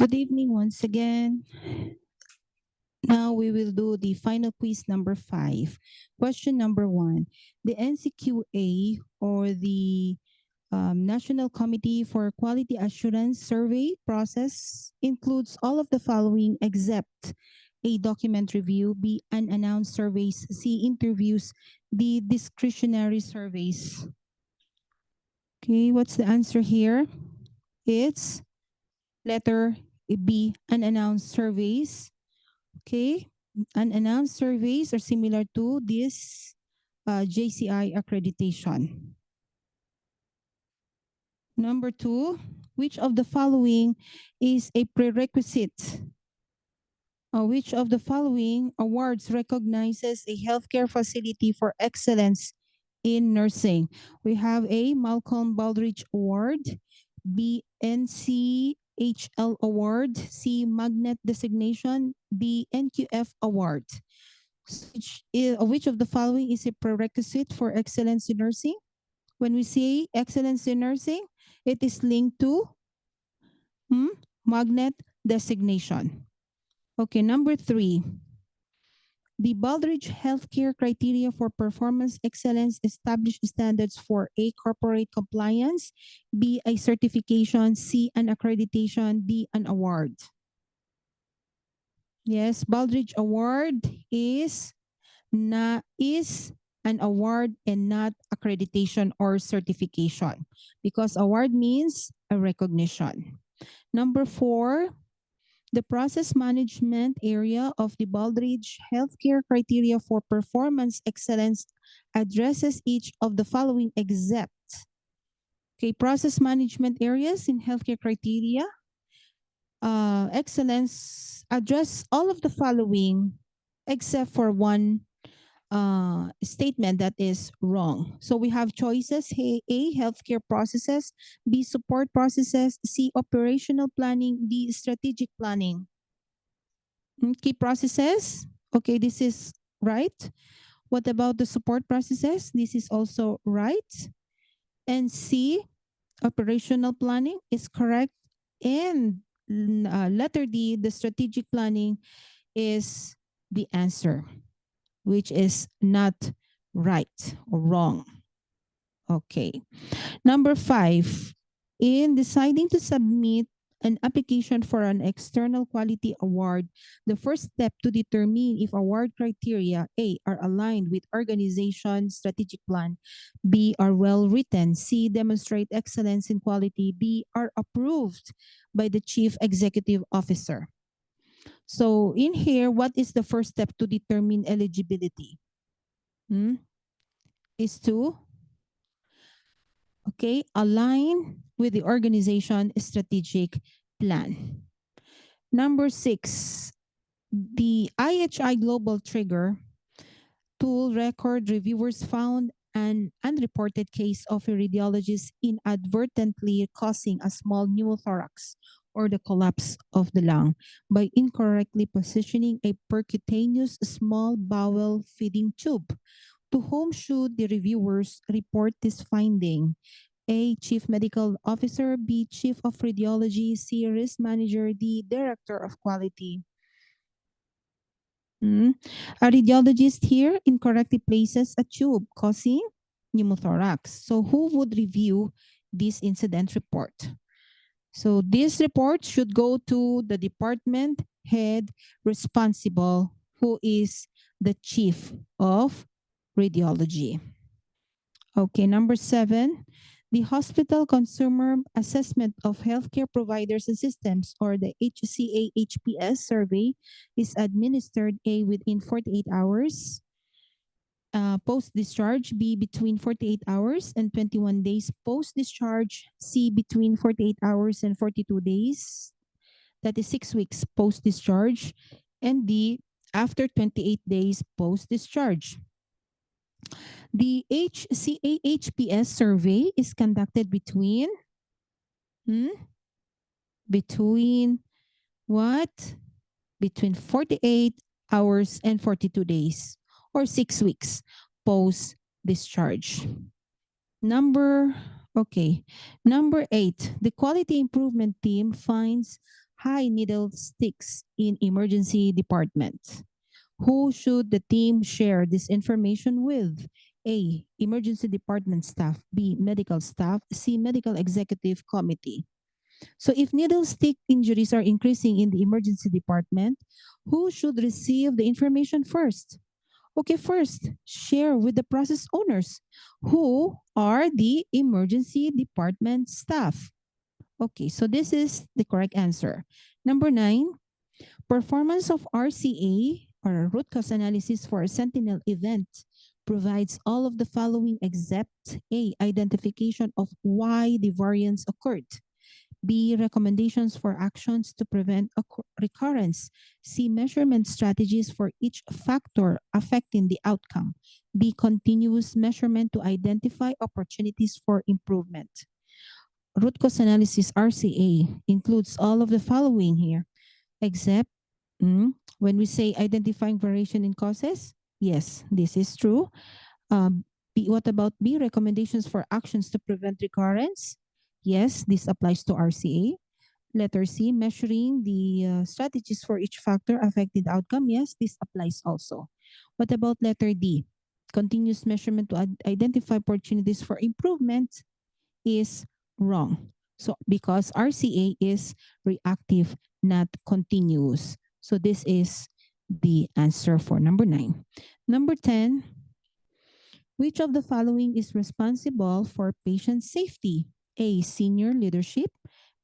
Good evening once again. Now we will do the final quiz number 5. Question number 1. The NCQA, or the National Committee for Quality Assurance survey process, includes all of the following except A, document review, B, unannounced surveys, C, interviews, D, discretionary surveys. Okay, what's the answer here? It's letter B, unannounced surveys. Okay, unannounced surveys are similar to this JCI accreditation. Number 2, which of the following is a prerequisite? Which of the following awards recognizes a healthcare facility for excellence in nursing? We have A, Malcolm Baldrige Award, B, NCHL Award, C, Magnet Designation, D, NQF Award. Which of the following is a prerequisite for excellence in nursing? When we say excellence in nursing, it is linked to Magnet Designation. Okay, number 3. The Baldrige Healthcare Criteria for Performance Excellence established standards for A, corporate compliance, B, a certification, C, an accreditation, D, an award. Yes, Baldrige Award is an award and not accreditation or certification, because award means a recognition. Number 4, the process management area of the Baldrige Healthcare Criteria for Performance Excellence addresses each of the following except. Okay, process management areas in healthcare criteria excellence address all of the following except for one statement that is wrong. So we have choices: A, healthcare processes, B, support processes, C, operational planning, D, strategic planning. Key processes, okay, this is right. What about the support processes? This is also right. And C, operational planning, is correct. And letter D, the strategic planning, is the answer, which is not right or wrong. Okay. Number 5, in deciding to submit an application for an external quality award, the first step to determine if award criteria A, are aligned with organization strategic plan, B, are well written, C, demonstrate excellence in quality, D, are approved by the chief executive officer. So in here, what is the first step to determine eligibility? Is to align with the organization strategic plan. Number 6, the IHI Global Trigger tool record reviewers found an unreported case of a radiologist inadvertently causing a small pneumothorax or the collapse of the lung by incorrectly positioning a percutaneous small bowel feeding tube. To whom should the reviewers report this finding? A, Chief Medical Officer, B, Chief of Radiology, C, Risk Manager, D, Director of Quality. A radiologist here incorrectly places a tube causing pneumothorax. So who would review this incident report? So this report should go to the department head responsible, who is the Chief of Radiology. Okay, number 7, the Hospital Consumer Assessment of Healthcare Providers and Systems, or the HCA-HPS survey, is administered A, within 48 hours, post-discharge, B, between 48 hours and 21 days post-discharge, C, between 48 hours and 42 days, that is 6 weeks post-discharge, and D, after 28 days post-discharge. The HCA-HPS survey is conducted between what? Between 48 hours and 42 days, or 6 weeks post-discharge. Number 8, the quality improvement team finds high needle sticks in emergency department? Who should the team share this information with? A. Emergency department staff. B. Medical staff. C. Medical executive committee. So if needle stick injuries are increasing in the emergency department, who should receive the information first? Okay, first, share with the process owners, who are the emergency department staff. Okay, so this is the correct answer. Number 9, performance of RCA or root cause analysis for a sentinel event provides all of the following except A, identification of why the variance occurred. B, recommendations for actions to prevent recurrence. C, measurement strategies for each factor affecting the outcome. D, continuous measurement to identify opportunities for improvement. Root cause analysis RCA includes all of the following here, except when we say identifying variation in causes, yes, this is true. B, what about B, recommendations for actions to prevent recurrence? Yes, this applies to RCA. Letter C, measuring the strategies for each factor affecting the outcome. Yes, this applies also. What about letter D? Continuous measurement to identify opportunities for improvement is wrong. So because RCA is reactive, not continuous. So this is the answer for number 9. Number 10, which of the following is responsible for patient safety? A, senior leadership.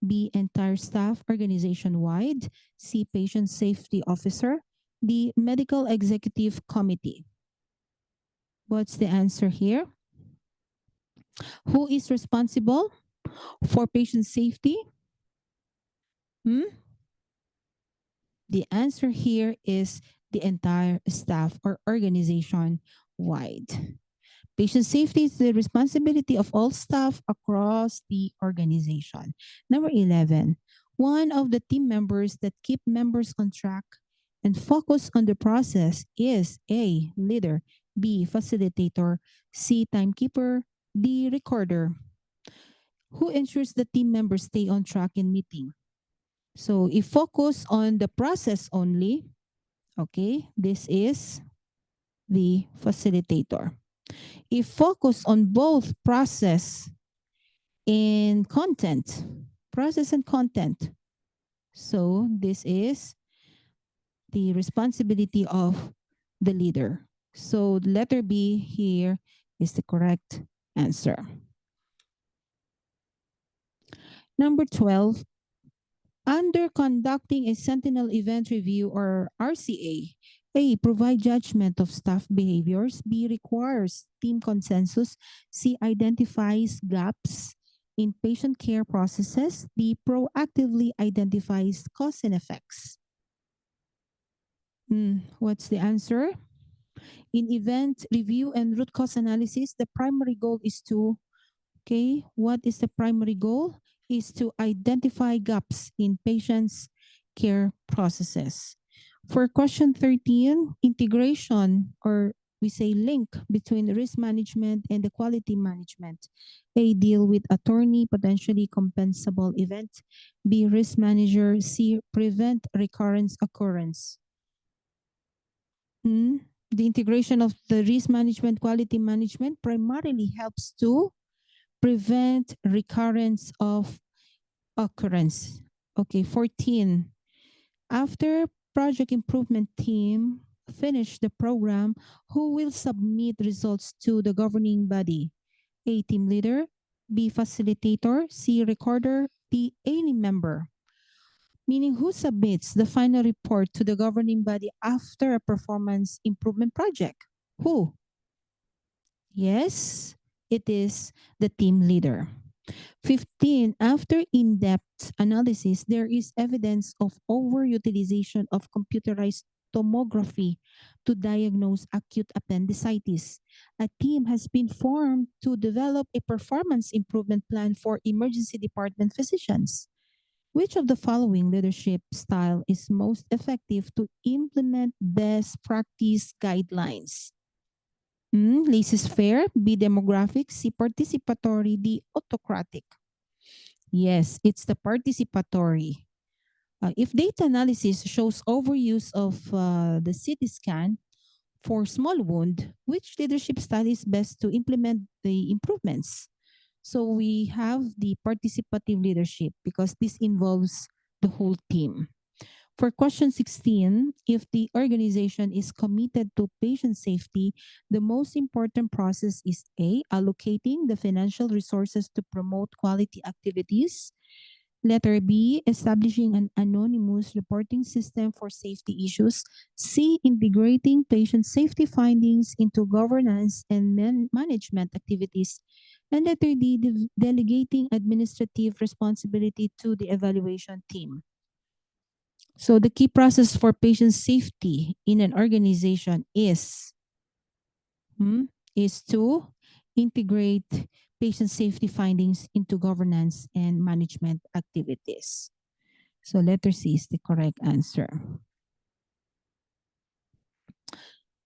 B, entire staff organization-wide. C, patient safety officer. D, medical executive committee. What's the answer here? Who is responsible for patient safety? The answer here is the entire staff or organization-wide. Patient safety is the responsibility of all staff across the organization. Number 11, one of the team members that keep members on track and focus on the process is A, leader, B, facilitator, C, timekeeper, D, recorder. Who ensures the team members stay on track in meeting? So if focus on the process only, okay, this is the facilitator. If focus on both process and content, so this is the responsibility of the leader. So letter B here is the correct answer. Number 12, under conducting a sentinel event review or RCA, A, provide judgment of staff behaviors. B, requires team consensus. C, identifies gaps in patient care processes. D, proactively identifies cause and effects. What's the answer? In event review and root cause analysis, the primary goal is to, okay, what is the primary goal? Is to identify gaps in patients' care processes. For question 13, integration, or we say link between risk management and the quality management. A, deal with attorney potentially compensable event. B, risk manager. C, prevent recurrence occurrence. The integration of the risk management, quality management primarily helps to prevent recurrence of occurrence. Okay, 14. After project improvement team finish the program, who will submit results to the governing body? A, team leader. B, facilitator. C, recorder. D, any member. Meaning who submits the final report to the governing body after a performance improvement project? Who? Yes, it is the team leader. 15, after in-depth analysis, there is evidence of overutilization of computerized tomography to diagnose acute appendicitis. A team has been formed to develop a performance improvement plan for emergency department physicians. Which of the following leadership style is most effective to implement best practice guidelines? Laissez-faire, B, demographic, C, participatory, D, autocratic. Yes, it's the participatory. If data analysis shows overuse of the CT scan for small wound, which leadership style is best to implement the improvements? So we have the participative leadership because this involves the whole team. For question 16, if the organization is committed to patient safety, the most important process is A, allocating the financial resources to promote quality activities. Letter B, establishing an anonymous reporting system for safety issues. C, integrating patient safety findings into governance and management activities. And letter D, delegating administrative responsibility to the evaluation team. So the key process for patient safety in an organization hmm, is to integrate patient safety findings into governance and management activities. So letter C is the correct answer.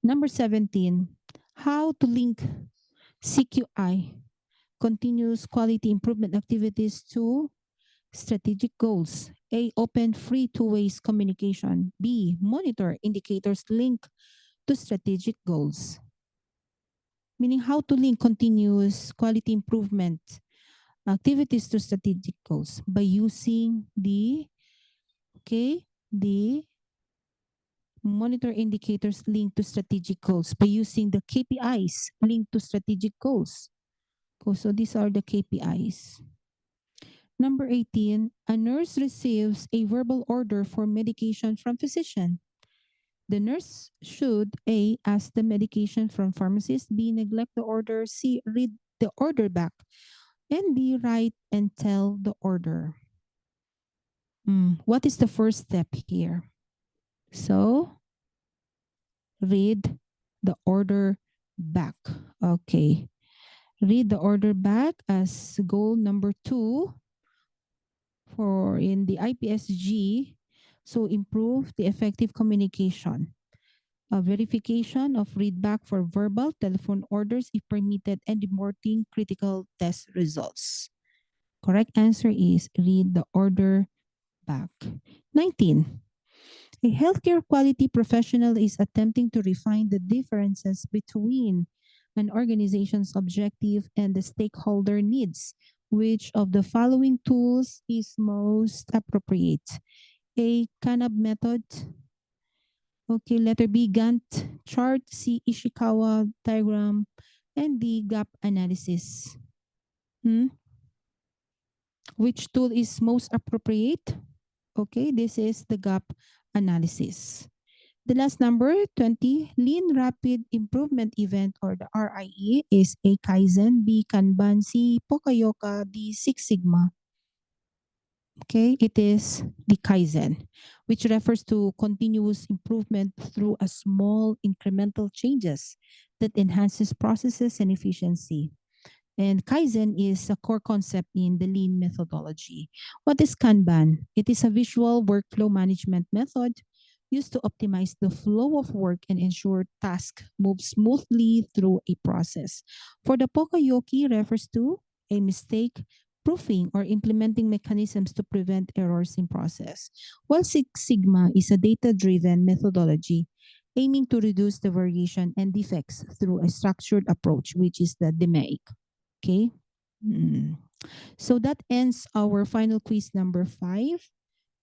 Number 17, how to link CQI, continuous quality improvement activities, to strategic goals. A, open free two-ways communication. B, monitor indicators linked to strategic goals. Meaning how to link continuous quality improvement activities to strategic goals by using the monitor indicators linked to strategic goals, by using the KPIs linked to strategic goals. So these are the KPIs. Number 18, a nurse receives a verbal order for medication from physician. The nurse should A, ask the medication from pharmacist, B, neglect the order, C, read the order back, and D, write and tell the order. What is the first step here? So, read the order back. Okay. Read the order back as goal number 2 for in the IPSG. So, improve the effective communication. A verification of readback for verbal telephone orders if permitted, and reporting critical test results. Correct answer is read the order back. 19. A healthcare quality professional is attempting to refine the differences between an organization's objective and the stakeholder needs. Which of the following tools is most appropriate? A, CANAB method. Okay, letter B, Gantt chart. C, Ishikawa diagram. And D, gap analysis. Which tool is most appropriate? Okay, this is the gap analysis. The last number, 20, Lean Rapid Improvement Event, or the RIE, is A, Kaizen, B, Kanban, C, Pokayoka, D, Six Sigma. Okay, it is the Kaizen, which refers to continuous improvement through a small incremental changes that enhances processes and efficiency. And Kaizen is a core concept in the lean methodology. What is Kanban? It is a visual workflow management method used to optimize the flow of work and ensure tasks move smoothly through a process. For the Pokayoki refers to a mistake proofing or implementing mechanisms to prevent errors in process. While Six Sigma is a data-driven methodology aiming to reduce the variation and defects through a structured approach, which is the DMAIC. Okay. So that ends our final quiz number 5.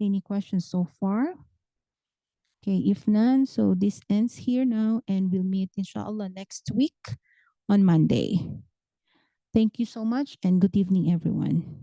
Any questions so far? Okay, if none, so this ends here now, and we'll meet inshallah next week on Monday. Thank you so much, and good evening, everyone.